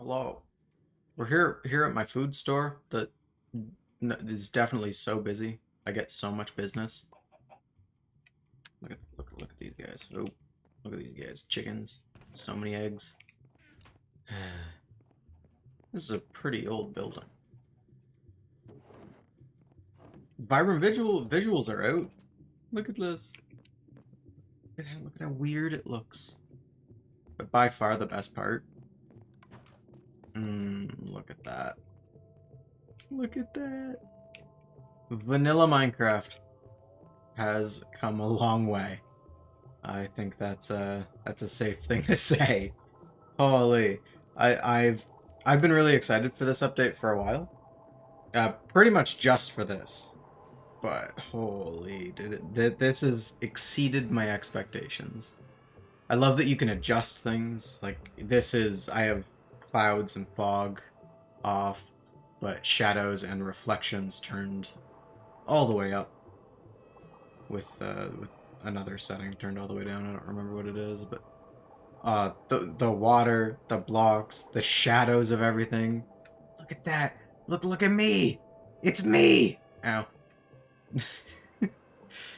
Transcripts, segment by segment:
Hello. We're here at my food store that is definitely so busy. I get so much business. Look at these guys. Oh, look at these guys. Chickens. So many eggs. This is a pretty old building. Vibrant visuals are out. Look at this. Look at how weird it looks. But by far the best part. Look at that. Look at that. Vanilla Minecraft has come a long way. I think that's a safe thing to say. Holy, I, I've I've been really excited for this update for a while. Pretty much just for this. But holy, this has exceeded my expectations. I love that you can adjust things. Like I have clouds and fog off, but shadows and reflections turned all the way up with another setting turned all the way down. I don't remember what it is, but the water, the blocks, the shadows of everything. Look at that. Look at me. It's me. Ow.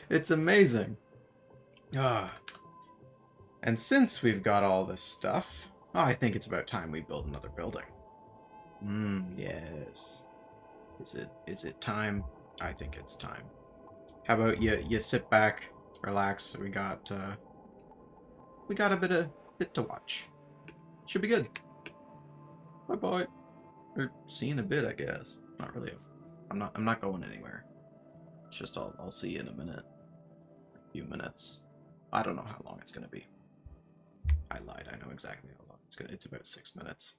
It's amazing. Ah. And since we've got all this stuff, I think it's about time we build another building. Yes. Is it time? I think it's time. How about you sit back, relax. We got a bit to watch. Should be good. Bye bye. Or see you in a bit, I guess. Not really. I'm not going anywhere. It's just I'll see you in a minute. A few minutes. I don't know how long it's gonna be. I lied. I know exactly how long it's gonna. It's about 6 minutes.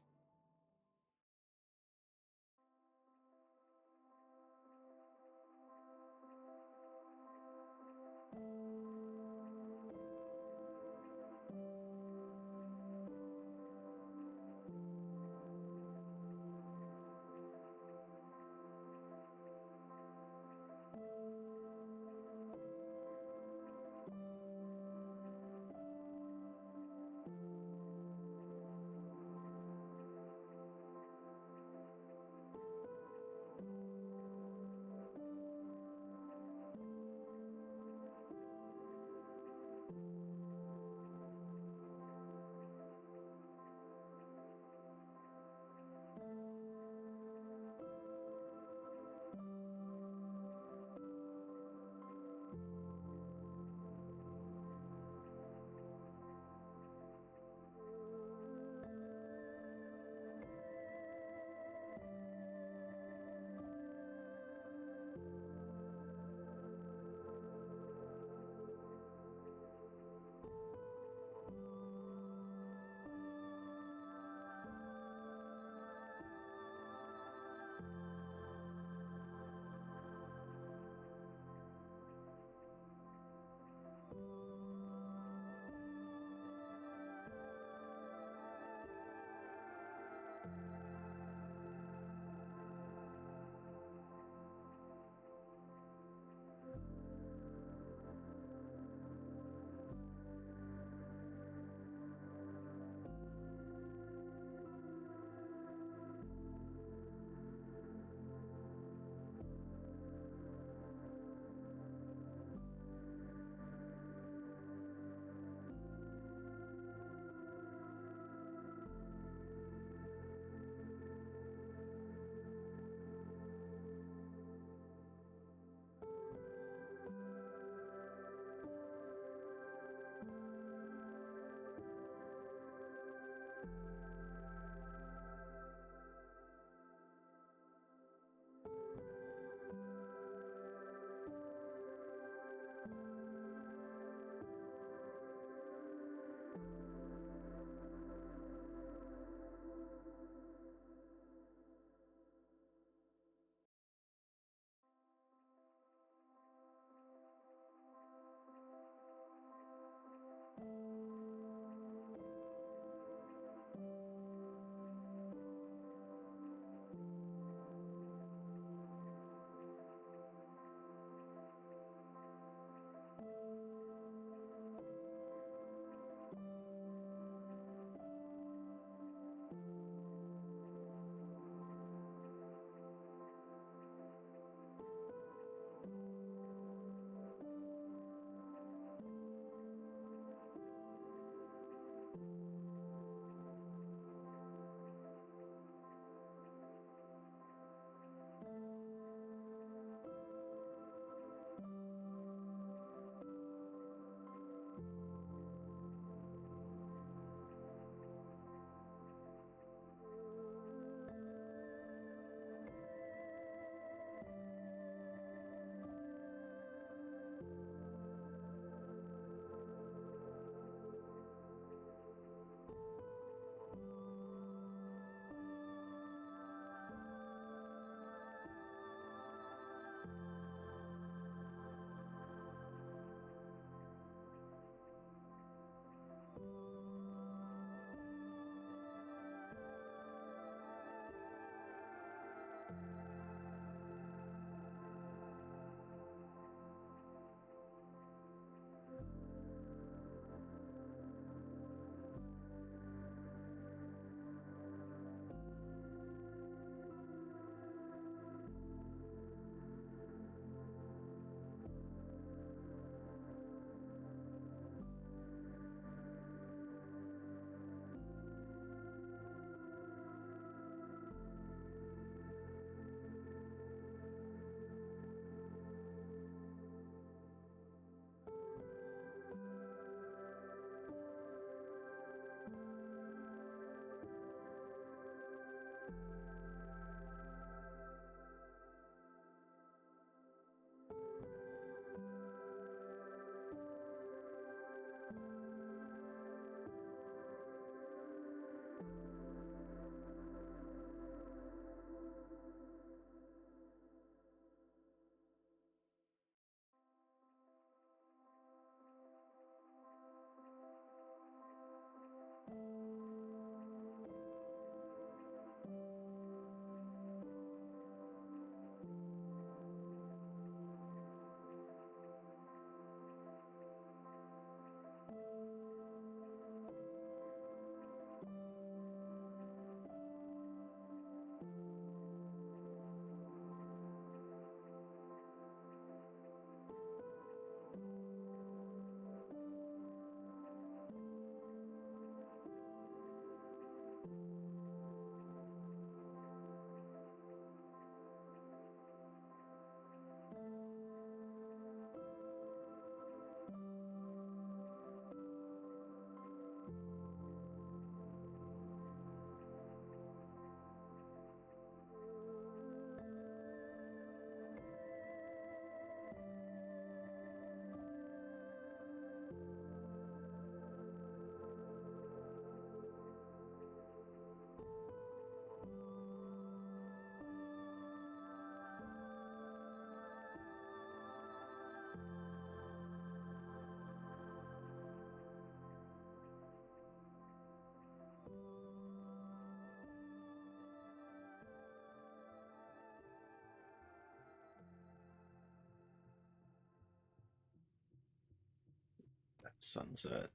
that sunset.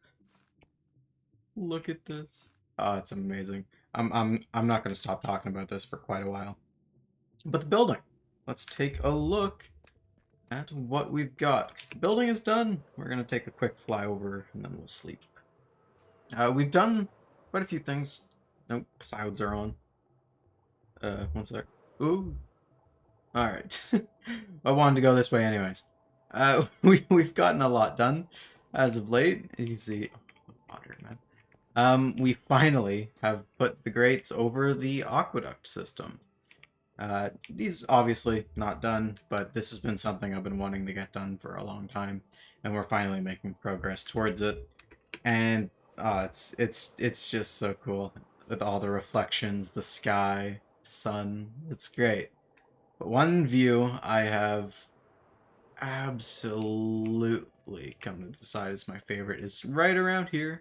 Look at this. Oh, it's amazing. I'm not going to stop talking about this for quite a while. But the building. Let's take a look at what we've got. Because the building is done. We're going to take a quick flyover and then we'll sleep. We've done quite a few things. No, clouds are on. One sec. Ooh. Alright. I wanted to go this way anyways. We've gotten a lot done as of late. Easy. Oh, water, man. We finally have put the grates over the aqueduct system. These obviously not done, but this has been something I've been wanting to get done for a long time, and we're finally making progress towards it. And it's just so cool with all the reflections, the sky, sun. It's great. But one view I have absolutely come to decide is my favorite is right around here.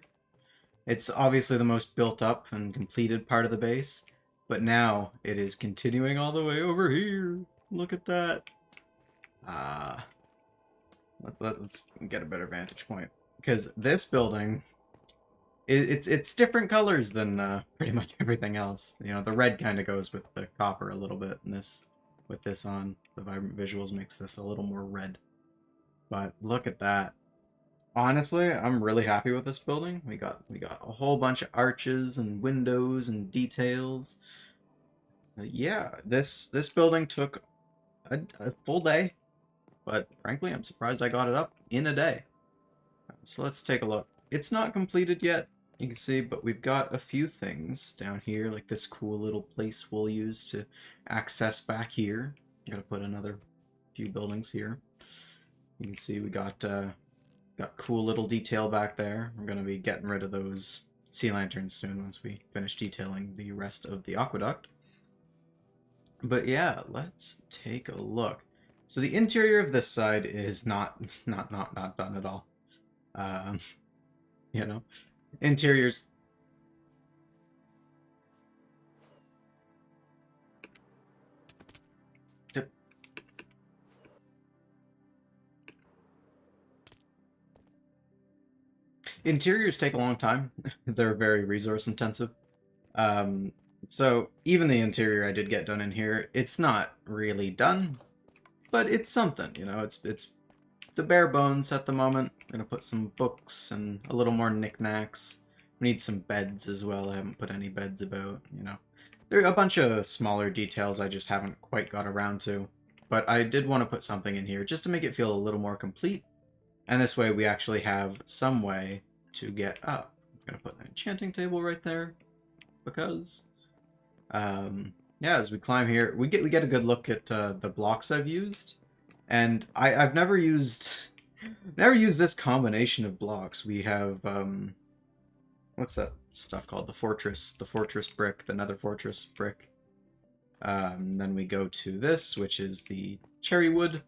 It's obviously the most built up and completed part of the base, but now it is continuing all the way over here. Look at that. Let's get a better vantage point. Because this building, it's different colors than pretty much everything else. You know, the red kind of goes with the copper a little bit, and this, with this on, the vibrant visuals makes this a little more red. But look at that. Honestly, I'm really happy with this building. We got a whole bunch of arches and windows and details. Yeah, this building took a full day, but frankly, I'm surprised I got it up in a day. So let's take a look. It's not completed yet, you can see, but we've got a few things down here, like this cool little place we'll use to access back here. Gotta put another few buildings here. You can see we got cool little detail back there. We're going to be getting rid of those sea lanterns soon once we finish detailing the rest of the aqueduct. But yeah, let's take a look. So the interior of this side is not done at all. You know, interiors. Interiors take a long time. They're very resource intensive. So even the interior I did get done in here, it's not really done, but it's something, you know, it's the bare bones at the moment. I'm gonna put some books and a little more knickknacks. We need some beds as well. I haven't put any beds about, you know. There are a bunch of smaller details I just haven't quite got around to, but I did want to put something in here just to make it feel a little more complete. And this way we actually have some way to get up. I'm gonna put an enchanting table right there because yeah, as we climb here, we get a good look at the blocks I've used, and I've never used this combination of blocks. We have what's that stuff called? The fortress brick, the nether fortress brick. Then we go to this, which is the cherry wood,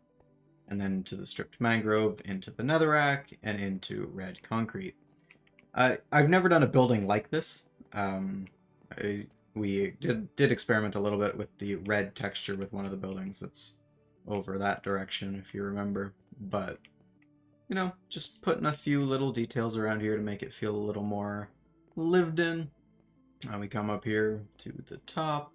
and then to the stripped mangrove, into the netherrack, and into red concrete. I've never done a building like this. We did experiment a little bit with the red texture with one of the buildings that's over that direction, if you remember. But, you know, just putting a few little details around here to make it feel a little more lived in. We come up here to the top.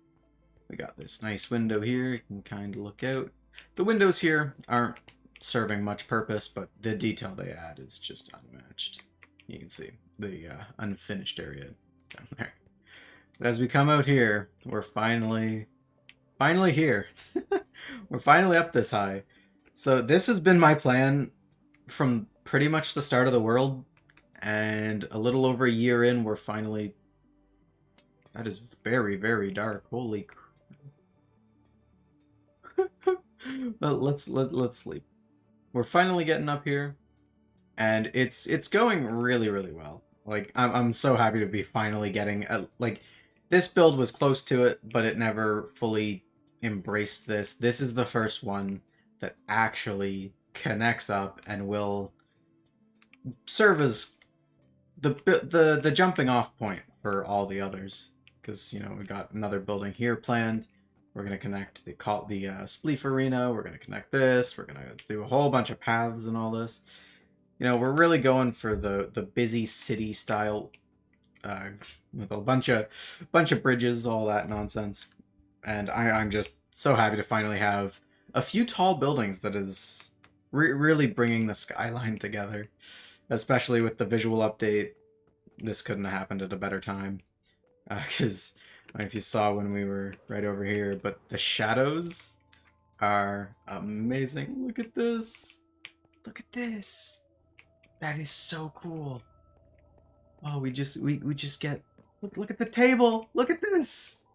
We got this nice window here. You can kind of look out. The windows here aren't serving much purpose, but the detail they add is just unmatched. You can see the unfinished area down there. But as we come out here, we're finally here. We're finally up this high. So this has been my plan from pretty much the start of the world, and a little over a year in, we're finally... That is very, very dark. Holy crap. let's sleep. We're finally getting up here, and it's going really, really well. Like, I'm so happy to be finally getting like, this build was close to it, but it never fully embraced this. This is the first one that actually connects up and will serve as the jumping off point for all the others. Because, you know, we got another building here planned. We're going to connect the Spleef Arena. We're going to connect this. We're going to do a whole bunch of paths and all this. You know, we're really going for the busy city style, uh, with a bunch of bridges, all that nonsense. And I'm just so happy to finally have a few tall buildings that is really bringing the skyline together, especially with the visual update. This couldn't have happened at a better time, because if you saw when we were right over here, but the shadows are amazing. Look at this. Look at this. That is so cool. Oh, we just get look at the table. Look at this.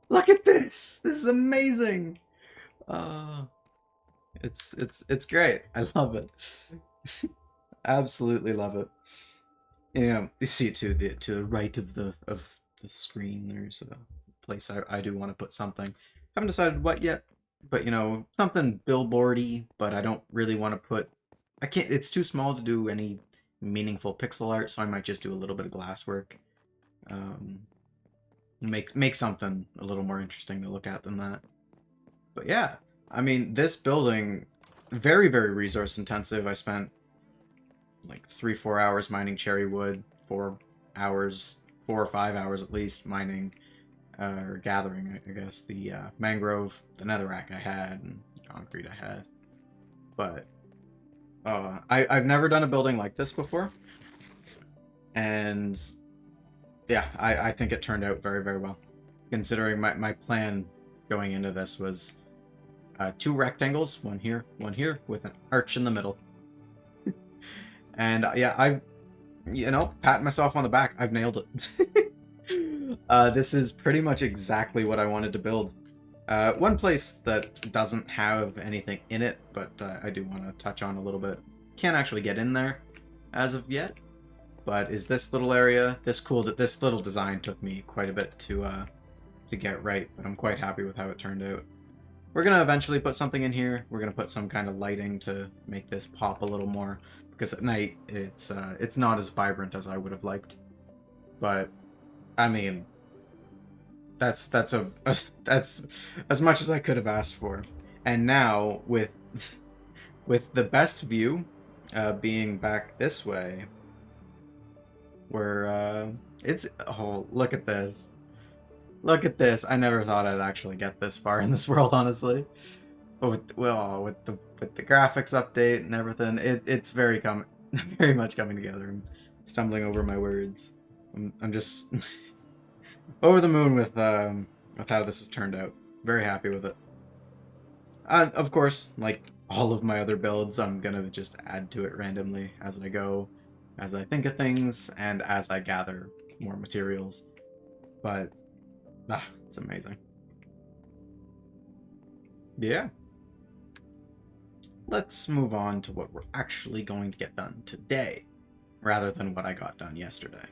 Look at this. This is amazing. Uh it's great. I love it. Absolutely love it. Yeah, you see it to the right of the screen. There's a place I do want to put something. Haven't decided what yet, but you know, something billboardy. But I don't really want to put. I can't. It's too small to do any meaningful pixel art, so I might just do a little bit of glass work. Um, make something a little more interesting to look at than that. But yeah, I mean, this building very resource intensive. I spent like 3-4 hours mining cherry wood, 4 hours, 4 or 5 hours at least mining or gathering, I guess, the mangrove, the netherrack I had, and concrete I had. But I've never done a building like this before, and yeah, I think it turned out very well. Considering my plan going into this was 2 rectangles, one here, with an arch in the middle. And yeah, patting myself on the back, I've nailed it. This is pretty much exactly what I wanted to build. One place that doesn't have anything in it, but I do want to touch on a little bit. Can't actually get in there as of yet, but is this little area. This little design took me quite a bit to get right, but I'm quite happy with how it turned out. We're gonna eventually put something in here. We're gonna put some kind of lighting to make this pop a little more, because at night it's not as vibrant as I would have liked. But I mean, that's that's as much as I could have asked for. And now with with the best view being back this way, where it's oh, look at this. Look at this. I never thought I'd actually get this far in this world, honestly. But with the graphics update and everything, it's very much coming together. I'm stumbling over my words. I'm just over the moon with how this has turned out. Very happy with it. Of course, like all of my other builds, I'm gonna just add to it randomly as I go, as I think of things, and as I gather more materials. But it's amazing. Yeah. Let's move on to what we're actually going to get done today, rather than what I got done yesterday.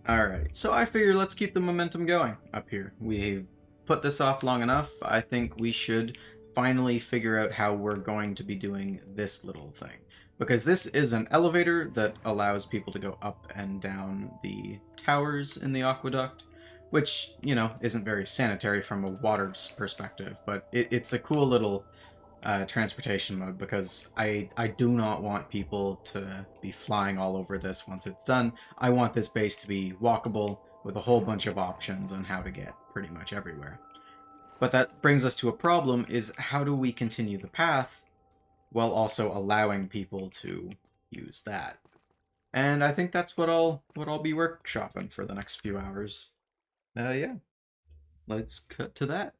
Alright, so I figure let's keep the momentum going up here. We've put this off long enough. I think we should finally figure out how we're going to be doing this little thing. Because this is an elevator that allows people to go up and down the towers in the aqueduct, which, you know, isn't very sanitary from a water perspective, but it's a cool little transportation mode, because I do not want people to be flying all over this once it's done. I want this base to be walkable with a whole bunch of options on how to get pretty much everywhere. But that brings us to a problem, is how do we continue the path while also allowing people to use that? And I think that's what I'll be workshopping for the next few hours. Yeah, let's cut to that.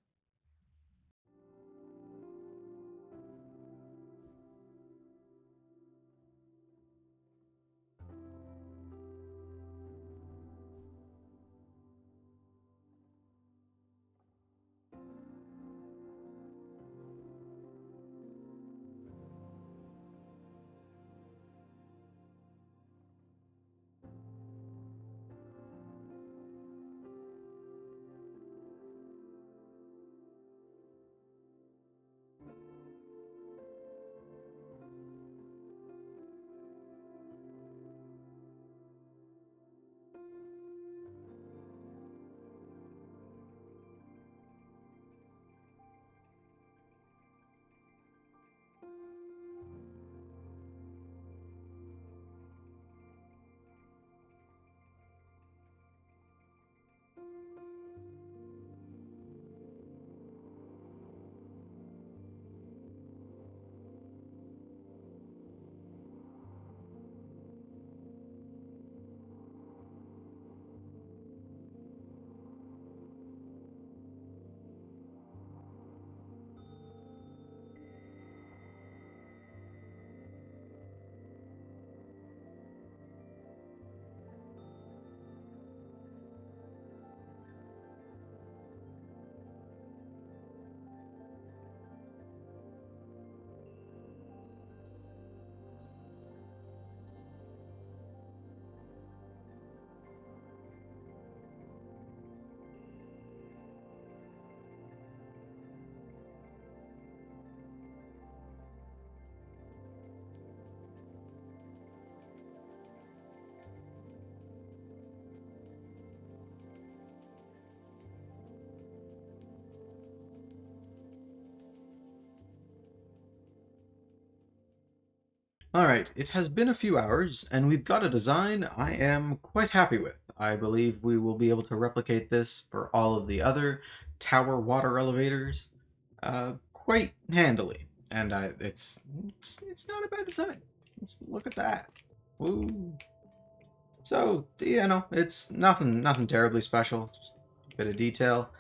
Alright, it has been a few hours, and we've got a design I am quite happy with. I believe we will be able to replicate this for all of the other tower water elevators quite handily. And it's not a bad design. Let's look at that. Woo. So, you know, it's nothing terribly special, just a bit of detail.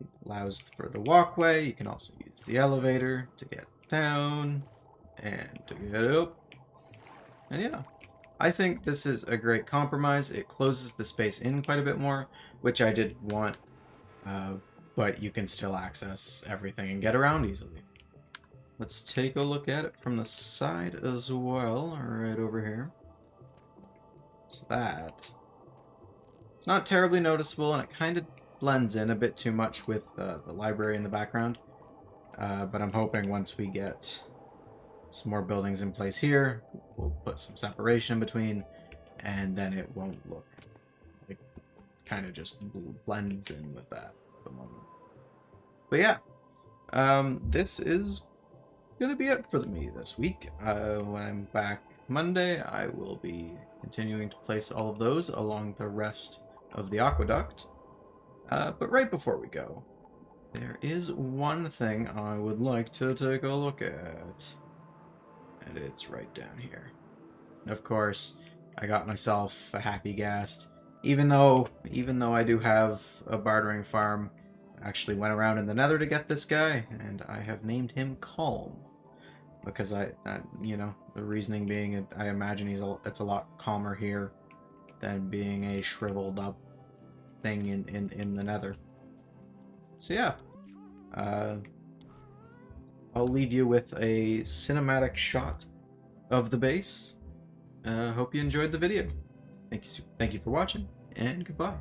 It allows for the walkway. You can also use the elevator to get down and to get up. And yeah, I think this is a great compromise. It closes the space in quite a bit more, which I did want, but you can still access everything and get around easily. Let's take a look at it from the side as well, right over here. So that, it's not terribly noticeable, and it kind of blends in a bit too much with the library in the background. But I'm hoping once we get some more buildings in place here, we'll put some separation in between, and then it won't look like kind of just blends in with that at the moment. But yeah, this is gonna be it for me this week. When I'm back Monday, I will be continuing to place all of those along the rest of the aqueduct. But right before we go, there is one thing I would like to take a look at. And it's right down here. Of course, I got myself a happy ghast. Even though I do have a bartering farm, I actually went around in the Nether to get this guy, and I have named him Calm. Because you know, the reasoning being, I imagine it's a lot calmer here than being a shriveled up thing in the Nether. So yeah, I'll leave you with a cinematic shot of the base. Hope you enjoyed the video. Thank you for watching, and goodbye.